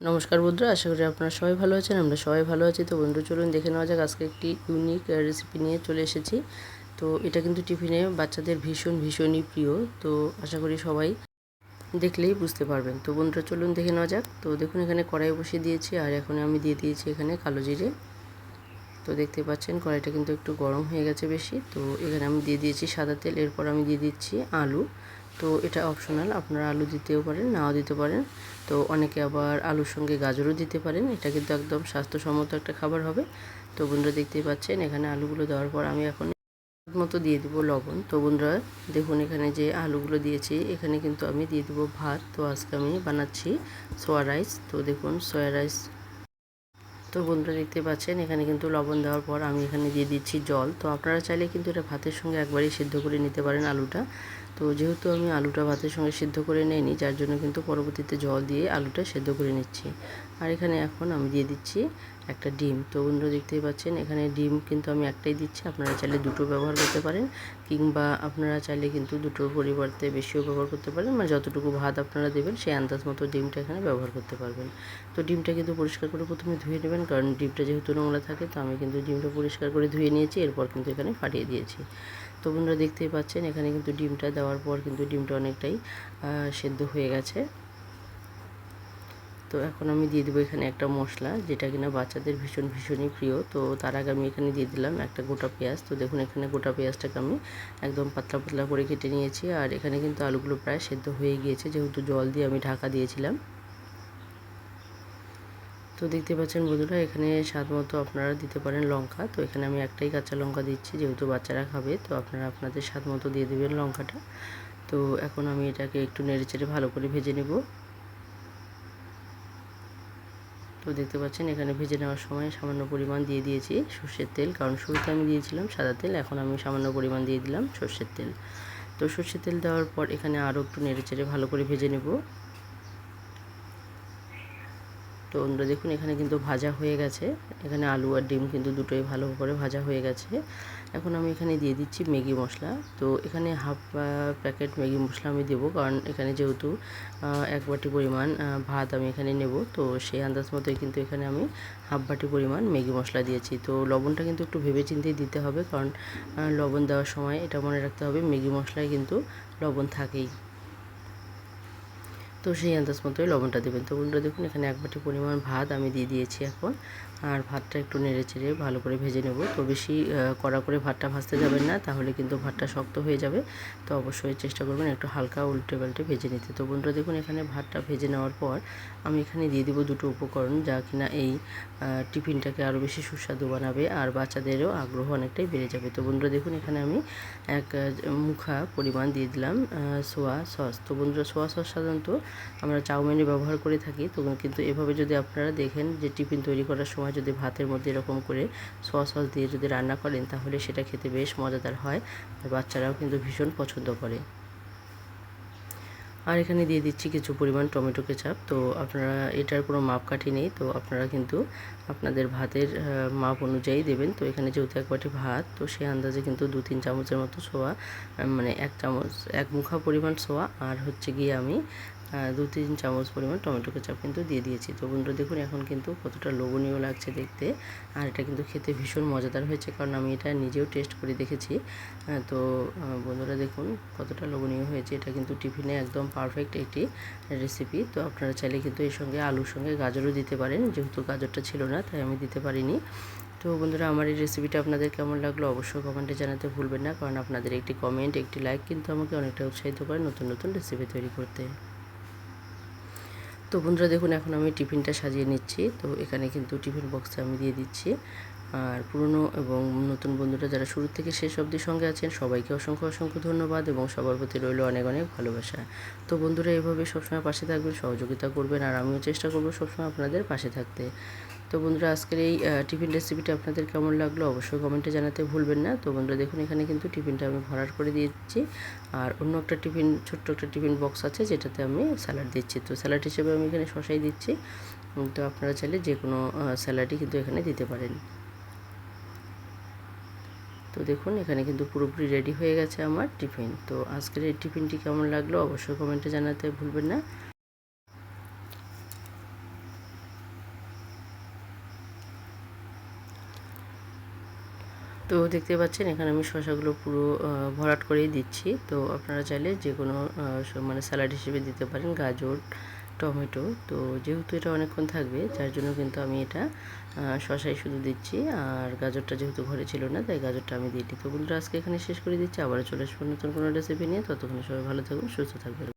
নমস্কার বন্ধুরা, আশা করি আপনারা সবাই ভালো আছেন। আমরা সবাই ভালো আছি। তো বন্ধু চলুন দেখে নেওয়া যাক, আজকে একটি ইউনিক রেসিপি নিয়ে চলে এসেছি। তো এটা কিন্তু টিফিনে বাচ্চাদের ভীষণই প্রিয়। তো আশা করি সবাই দেখলেই বুঝতে পারবেন। তো বন্ধুরা চলুন দেখে নেওয়া যাক। তো দেখুন এখানে কড়াই বসিয়ে দিয়েছি, আর এখন আমি দিয়ে দিয়েছি এখানে কালো জিরে। তো দেখতে পাচ্ছেন কড়াইটা কিন্তু একটু গরম হয়ে গেছে বেশি। তো এখানে আমি দিয়ে দিয়েছি সাদা তেল, এরপর আমি দিয়ে দিচ্ছি আলু। তো এটা অপশনাল, আপনারা আলু দিতেও পারেন, নাও দিতে পারেন। তো অনেকে আবার আলুর সঙ্গে গাজরও দিতে পারেন। এটা কিন্তু একদম স্বাস্থ্যসম্মত একটা খাবার হবে। তো বন্ধুরা দেখতেই পাচ্ছেন এখানে আলুগুলো দেওয়ার পর আমি এখন মতো দিয়ে দিব লবণ। তো বন্ধুরা দেখুন এখানে যে আলুগুলো দিয়েছি, এখানে কিন্তু আমি দিয়ে দেবো ভাত। তো আজকে আমি বানাচ্ছি সোয়া রাইস। তো দেখুন সোয়া রাইস। তো বন্ধুরা দেখতে পাচ্ছেন এখানে কিন্তু লবণ দেওয়ার পর আমি এখানে দিয়ে দিচ্ছি জল। তো আপনারা চাইলে কিন্তু এটা ভাতের সঙ্গে একবারেই সিদ্ধ করে নিতে পারেন আলুটা। তো যেহেতু আমি আলুটা ভাতের সঙ্গে সিদ্ধ করে নিইনি, যার জন্য কিন্তু পরবর্তীতে জল দিয়ে আলুটা সিদ্ধ করে নিচ্ছি। আর এখানে এখন আমি দিয়ে দিচ্ছি একটা ডিম। তো বন্ধুরা দেখতেই পাচ্ছেন এখানে ডিম কিন্তু আমি একটাই দিচ্ছি, আপনারা চাইলে দুটো ব্যবহার করতে পারেন, কিংবা আপনারা চাইলে কিন্তু দুটোর পরিবর্তে বেশিও ব্যবহার করতে পারেন। মানে যতটুকু ভাত আপনারা দেবেন সেই আন্দাজ মতো ডিমটা এখানে ব্যবহার করতে পারবেন। তো ডিমটা কিন্তু পরিষ্কার করে প্রথমে ধুয়ে নেবেন, কারণ ডিমটা যেহেতু নোংরা থাকে। তো আমি কিন্তু ডিমটা পরিষ্কার করে ধুয়ে নিয়েছি, এরপর কিন্তু এখানে ফাটিয়ে দিয়েছি। তো বন্ধুরা দেখতেই পাচ্ছেন এখানে কিন্তু ডিমটা দেওয়ার পর কিন্তু ডিমটা অনেকটাই সেদ্ধ হয়ে গেছে। তো এখন আমি দিয়ে দেবো এখানে একটা মশলা, যেটা কিনা বাচ্চাদের ভীষণই প্রিয়। তো তার আগে আমি এখানে দিয়ে দিলাম একটা গোটা পেঁয়াজ। তো দেখুন এখানে গোটা পেঁয়াজটাকে আমি একদম পাতলা করে কেটে নিয়েছি। আর এখানে কিন্তু আলুগুলো প্রায় সেদ্ধ হয়ে গিয়েছে, যেহেতু জল দিয়ে আমি ঢাকা দিয়েছিলাম। তো দেখতে পাচ্ছেন বন্ধুরা এখানে স্বাদ মতো আপনারা দিতে পারেন লঙ্কা। তো এখানে আমি একটাই কাঁচা লঙ্কা দিচ্ছি, যেহেতু বাচ্চারা খাবে। তো আপনারা আপনাদের স্বাদ মতো দিয়ে দেবেন লঙ্কাটা। তো এখন আমি এটাকে একটু নেড়েচেড়ে ভালো করে ভেজে নেব। তো দেখতে পাচ্ছেন এখানে ভেজে নেওয়ার সময় সামান্য পরিমাণ দিয়ে দিয়েছি সর্ষের তেল, কারণ শুরুতে আমি দিয়েছিলাম সাদা তেল, এখন আমি সামান্য পরিমাণ দিয়ে দিলাম সর্ষের তেল। তো সর্ষের তেল দেওয়ার পর এখানে আরও একটু নেড়েচেড়ে ভালো করে ভেজে নেব। তো বন্ধুরা দেখুন এখানে কিন্তু ভাজা হয়ে গেছে। এখানে আলু আর ডিম কিন্তু দুটোই ভালো করে ভাজা হয়ে গেছে। এখন আমি এখানে দিয়ে দিচ্ছি ম্যাগি মশলা। তো এখানে হাফ প্যাকেট ম্যাগি মশলা আমি দেবো, কারণ এখানে যেহেতু এক বাটি পরিমাণ ভাত আমি এখানে নেব। তো সেই আন্দাজ মতোই কিন্তু এখানে আমি হাফ বাটি পরিমাণ ম্যাগি মশলা দিয়েছি। তো লবণটা কিন্তু একটু ভেবে চিন্তেই দিতে হবে, কারণ লবণ দেওয়ার সময় এটা মনে রাখতে হবে ম্যাগি মশলায় কিন্তু লবণ থাকেই। তো সেই আন্দাজ মতোই লবণটা দেবেন। তো বন্ধুরা দেখুন এখানে এক বাটি পরিমাণ ভাত আমি দিয়ে দিয়েছি এখন। আর ভাতটা একটু নেড়েচেড়ে ভালো করে ভেজে নেব। তো বেশি কড়া করে ভাতটা ভাজতে যাবেন না, তাহলে কিন্তু ভাতটা শক্ত হয়ে যাবে। তো অবশ্যই চেষ্টা করবেন একটু হালকা উল্টে পাল্টে ভেজে নিতে। তো বন্ধুরা দেখুন এখানে ভাতটা ভেজে নেওয়ার পর আমি এখানে দিয়ে দিব দুটো উপকরণ, যা কিনা এই টিফিনটাকে আরও বেশি সুস্বাদু বানাবে, আর বাচ্চাদেরও আগ্রহ অনেকটাই বেড়ে যাবে। তো বন্ধুরা দেখুন এখানে আমি এক মুখা পরিমাণ দিয়ে দিলাম সোয়া সস। তো বন্ধুরা সোয়া সস সাধারণত আমরা চাউমিনে ব্যবহার করে থাকি। তো কিন্তু এভাবে যদি আপনারা দেখেন যে টিফিন তৈরি করার সময় যদি ভাতের মধ্যে এরকম করে সোয়া সস দিয়ে যদি রান্না করেন, তাহলে সেটা খেতে বেশ মজাদার হয়, আর বাচ্চারাও কিন্তু ভীষণ পছন্দ করে। আর এখানে দিয়ে দিচ্ছি কিছু পরিমাণ টমেটো কেচাপ। তো আপনারা এটার কোনো মাপকাঠি নেই, তো আপনারা কিন্তু আপনাদের ভাতের মাপ অনুযায়ী দেবেন। তো এখানে যেহেতু এক বাটি ভাত, তো সেই আন্দাজে কিন্তু 2-3 চামচের মতো সোয়া, মানে 1 চামচ 1 মুঠা পরিমাণ সোয়া, আর হচ্ছে গিয়ে আমি 2-3 চামচ পরিমাণ টমেটো কেচাপ কিন্তু দিয়ে দিয়েছি। তো বন্ধুরা দেখুন এখন কিন্তু কতটা লোভনীয় লাগছে দেখতে, আর এটা কিন্তু খেতে ভীষণ মজাদার হয়েছে, কারণ আমি এটা নিজেও টেস্ট করে দেখেছি। তো বন্ধুরা দেখুন কতটা লোভনীয় হয়েছে। এটা কিন্তু টিফিনে একদম পারফেক্ট একটি রেসিপি। তো আপনারা চাইলে কিন্তু এর সঙ্গে আলুর সঙ্গে গাজরও দিতে পারেন, যেহেতু গাজরটা ছিল না তাই আমি দিতে পারিনি। তো বন্ধুরা আমার এই রেসিপিটা আপনাদের কেমন লাগলো অবশ্যই কমেন্টে জানাতে ভুলবেন না, কারণ আপনাদের একটি কমেন্ট, একটি লাইক কিন্তু আমাকে অনেকটা উৎসাহিত করে নতুন রেসিপি তৈরি করতে। তো বন্ধুরা দেখুন এখন আমি টিফিনটা সাজিয়ে নিচ্ছি। তো এখানে কিন্তু টিফিন বক্সে আমি দিয়ে দিচ্ছি। আর পুরনো এবং নতুন বন্ধুরা যারা শুরু থেকে শেষ অবধি সঙ্গে আছেন, সবাইকে অসংখ্য ধন্যবাদ, এবং সবার প্রতি রইল অনেক ভালোবাসা। তো বন্ধুরা এভাবে সবসময় পাশে থাকবেন, সহযোগিতা করবেন, আর আমিও চেষ্টা করব সবসময় আপনাদের পাশে থাকতে। তো বন্ধুরা আজকের এই টিফিন রেসিপিটা আপনাদের কেমন লাগলো অবশ্যই কমেন্টে জানাতে ভুলবেন না। তো বন্ধুরা দেখুন এখানে কিন্তু টিফিনটা আমি ভরাট করে দিচ্ছি, আর অন্য একটা টিফিন, ছোট্ট একটা টিফিন বক্স আছে যেটাতে আমি স্যালাড দিচ্ছি। তো স্যালাড হিসেবে আমি এখানে শসাই দিচ্ছি। তো আপনারা চাইলে যে কোনো স্যালাডই কিন্তু এখানে দিতে পারেন। তো দেখুন এখানে কিন্তু পুরোপুরি রেডি হয়ে গেছে আমার টিফিন। তো আজকের এই টিফিনটি কেমন লাগলো অবশ্যই কমেন্টে জানাতে ভুলবেন না। তো দেখতে পাচ্ছেন এখানে আমি শসাগুলো পুরো ভরাট করেই দিচ্ছি। তো আপনারা চাইলে যে কোনো মানে স্যালাড হিসেবে দিতে পারেন, গাজর, টমেটো। তো যেহেতু এটা অনেকক্ষণ থাকবে, যার জন্য কিন্তু আমি এটা শসাই শুধু দিচ্ছি। আর গাজরটা যেহেতু ঘরে ছিল না, তাই গাজরটা আমি দিইনি। তো বন্ধুরা, আজকে এখানে শেষ করে দিচ্ছি। আবারও চলে আসবো নতুন কোনো রেসিপি নিয়ে। ততক্ষণে সবাই ভালো থাকুন, সুস্থ থাকবেন।